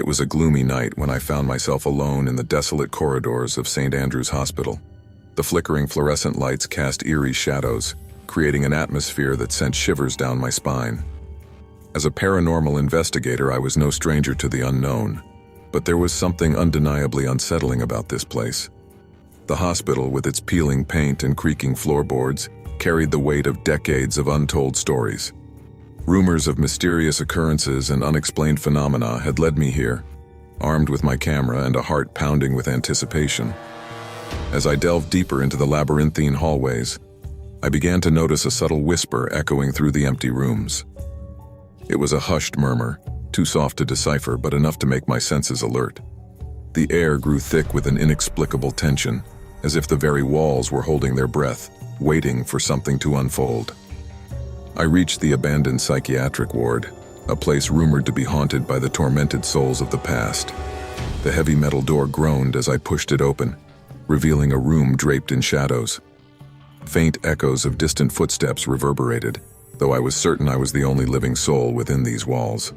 It was a gloomy night when I found myself alone in the desolate corridors of St. Andrew's Hospital. The flickering fluorescent lights cast eerie shadows, creating an atmosphere that sent shivers down my spine. As a paranormal investigator, I was no stranger to the unknown, but there was something undeniably unsettling about this place. The hospital, with its peeling paint and creaking floorboards, carried the weight of decades of untold stories. Rumors of mysterious occurrences and unexplained phenomena had led me here, armed with my camera and a heart pounding with anticipation. As I delved deeper into the labyrinthine hallways, I began to notice a subtle whisper echoing through the empty rooms. It was a hushed murmur, too soft to decipher but enough to make my senses alert. The air grew thick with an inexplicable tension, as if the very walls were holding their breath, waiting for something to unfold. I reached the abandoned psychiatric ward, a place rumored to be haunted by the tormented souls of the past. The heavy metal door groaned as I pushed it open, revealing a room draped in shadows. Faint echoes of distant footsteps reverberated, though I was certain I was the only living soul within these walls.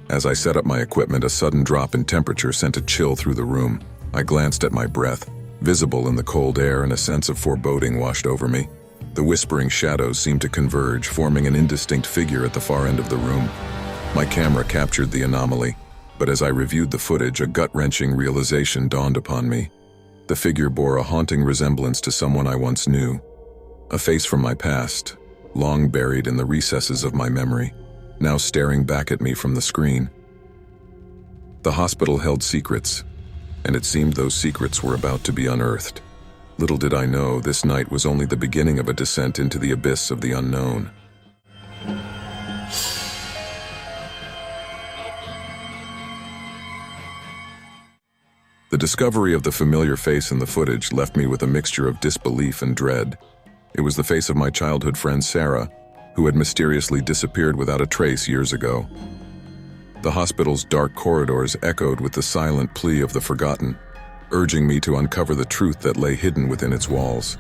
As I set up my equipment, a sudden drop in temperature sent a chill through the room. I glanced at my breath, visible in the cold air, and a sense of foreboding washed over me. The whispering shadows seemed to converge, forming an indistinct figure at the far end of the room. My camera captured the anomaly, but as I reviewed the footage, a gut-wrenching realization dawned upon me. The figure bore a haunting resemblance to someone I once knew. A face from my past, long buried in the recesses of my memory, now staring back at me from the screen. The hospital held secrets, and it seemed those secrets were about to be unearthed. Little did I know, this night was only the beginning of a descent into the abyss of the unknown. The discovery of the familiar face in the footage left me with a mixture of disbelief and dread. It was the face of my childhood friend Sarah, who had mysteriously disappeared without a trace years ago. The hospital's dark corridors echoed with the silent plea of the forgotten, urging me to uncover the truth that lay hidden within its walls.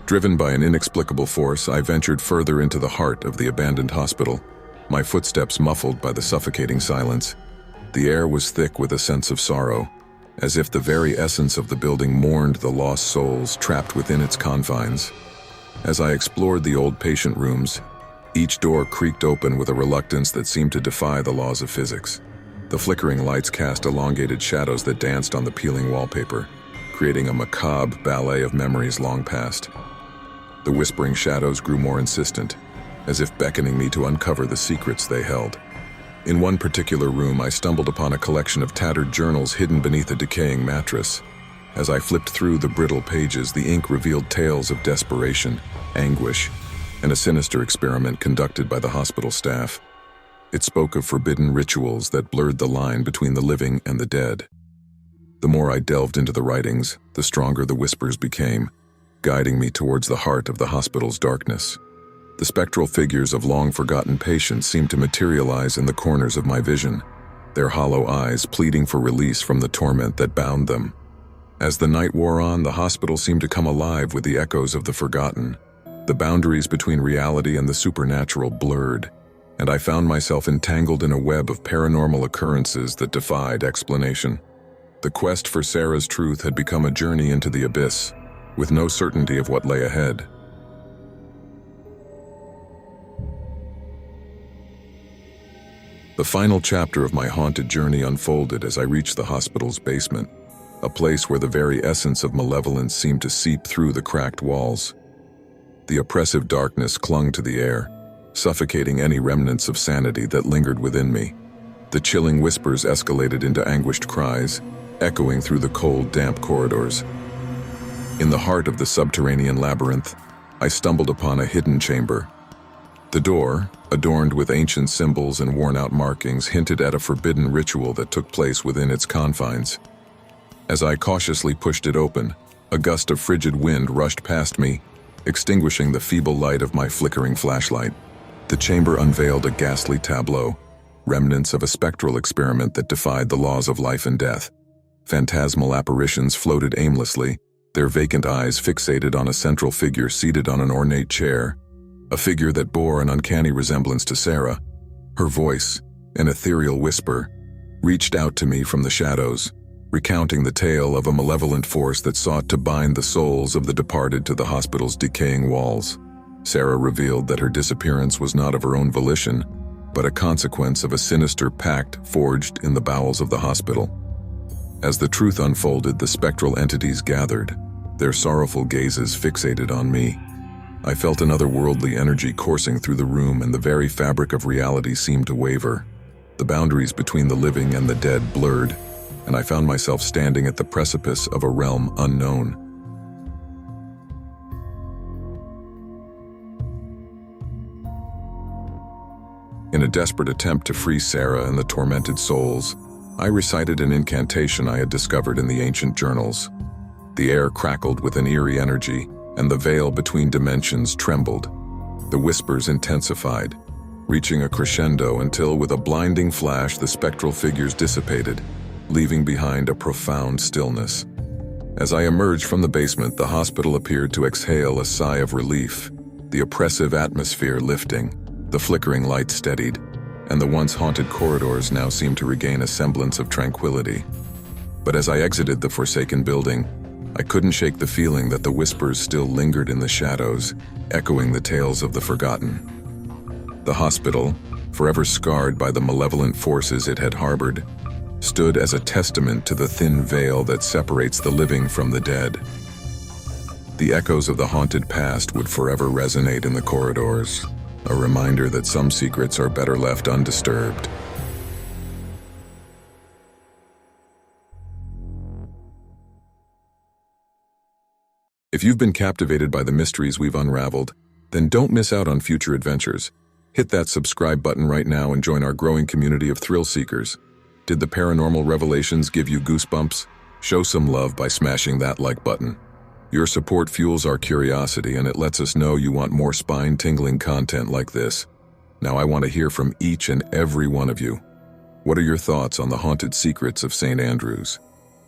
Driven by an inexplicable force, I ventured further into the heart of the abandoned hospital, my footsteps muffled by the suffocating silence. The air was thick with a sense of sorrow, as if the very essence of the building mourned the lost souls trapped within its confines. As I explored the old patient rooms, each door creaked open with a reluctance that seemed to defy the laws of physics. The flickering lights cast elongated shadows that danced on the peeling wallpaper, creating a macabre ballet of memories long past. The whispering shadows grew more insistent, as if beckoning me to uncover the secrets they held. In one particular room, I stumbled upon a collection of tattered journals hidden beneath a decaying mattress. As I flipped through the brittle pages, the ink revealed tales of desperation, anguish, and a sinister experiment conducted by the hospital staff. It spoke of forbidden rituals that blurred the line between the living and the dead. The more I delved into the writings, the stronger the whispers became, guiding me towards the heart of the hospital's darkness. The spectral figures of long-forgotten patients seemed to materialize in the corners of my vision, their hollow eyes pleading for release from the torment that bound them. As the night wore on, the hospital seemed to come alive with the echoes of the forgotten. The boundaries between reality and the supernatural blurred, and I found myself entangled in a web of paranormal occurrences that defied explanation. The quest for Sarah's truth had become a journey into the abyss, with no certainty of what lay ahead. The final chapter of my haunted journey unfolded as I reached the hospital's basement, a place where the very essence of malevolence seemed to seep through the cracked walls. The oppressive darkness clung to the air, suffocating any remnants of sanity that lingered within me. The chilling whispers escalated into anguished cries, echoing through the cold, damp corridors. In the heart of the subterranean labyrinth, I stumbled upon a hidden chamber. The door, adorned with ancient symbols and worn-out markings, hinted at a forbidden ritual that took place within its confines. As I cautiously pushed it open, a gust of frigid wind rushed past me, extinguishing the feeble light of my flickering flashlight. The chamber unveiled a ghastly tableau, remnants of a spectral experiment that defied the laws of life and death. Phantasmal apparitions floated aimlessly, their vacant eyes fixated on a central figure seated on an ornate chair, a figure that bore an uncanny resemblance to Sarah. Her voice, an ethereal whisper, reached out to me from the shadows, recounting the tale of a malevolent force that sought to bind the souls of the departed to the hospital's decaying walls. Sarah revealed that her disappearance was not of her own volition, but a consequence of a sinister pact forged in the bowels of the hospital. As the truth unfolded, the spectral entities gathered, their sorrowful gazes fixated on me. I felt an otherworldly energy coursing through the room, and the very fabric of reality seemed to waver. The boundaries between the living and the dead blurred, and I found myself standing at the precipice of a realm unknown. In a desperate attempt to free Sarah and the tormented souls, I recited an incantation I had discovered in the ancient journals. The air crackled with an eerie energy, and the veil between dimensions trembled. The whispers intensified, reaching a crescendo until, with a blinding flash, the spectral figures dissipated, leaving behind a profound stillness. As I emerged from the basement, the hospital appeared to exhale a sigh of relief, the oppressive atmosphere lifting, the flickering lights steadied, and the once haunted corridors now seemed to regain a semblance of tranquility. But as I exited the forsaken building, I couldn't shake the feeling that the whispers still lingered in the shadows, echoing the tales of the forgotten. The hospital, forever scarred by the malevolent forces it had harbored, stood as a testament to the thin veil that separates the living from the dead. The echoes of the haunted past would forever resonate in the corridors, a reminder that some secrets are better left undisturbed. If you've been captivated by the mysteries we've unraveled, then don't miss out on future adventures. Hit that subscribe button right now and join our growing community of thrill seekers. Did the paranormal revelations give you goosebumps? Show some love by smashing that like button. Your support fuels our curiosity, and it lets us know you want more spine-tingling content like this. Now I want to hear from each and every one of you. What are your thoughts on the haunted secrets of St. Andrews?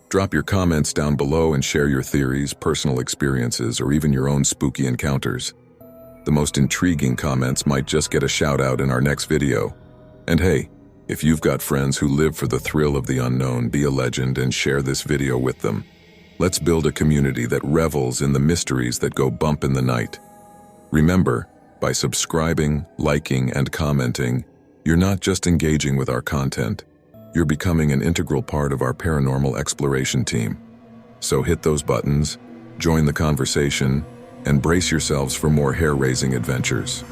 Drop your comments down below and share your theories, personal experiences, or even your own spooky encounters. The most intriguing comments might just get a shout out in our next video. And hey, if you've got friends who live for the thrill of the unknown, be a legend and share this video with them. Let's build a community that revels in the mysteries that go bump in the night. Remember, by subscribing, liking, and commenting, you're not just engaging with our content, you're becoming an integral part of our paranormal exploration team. So hit those buttons, join the conversation, and brace yourselves for more hair-raising adventures.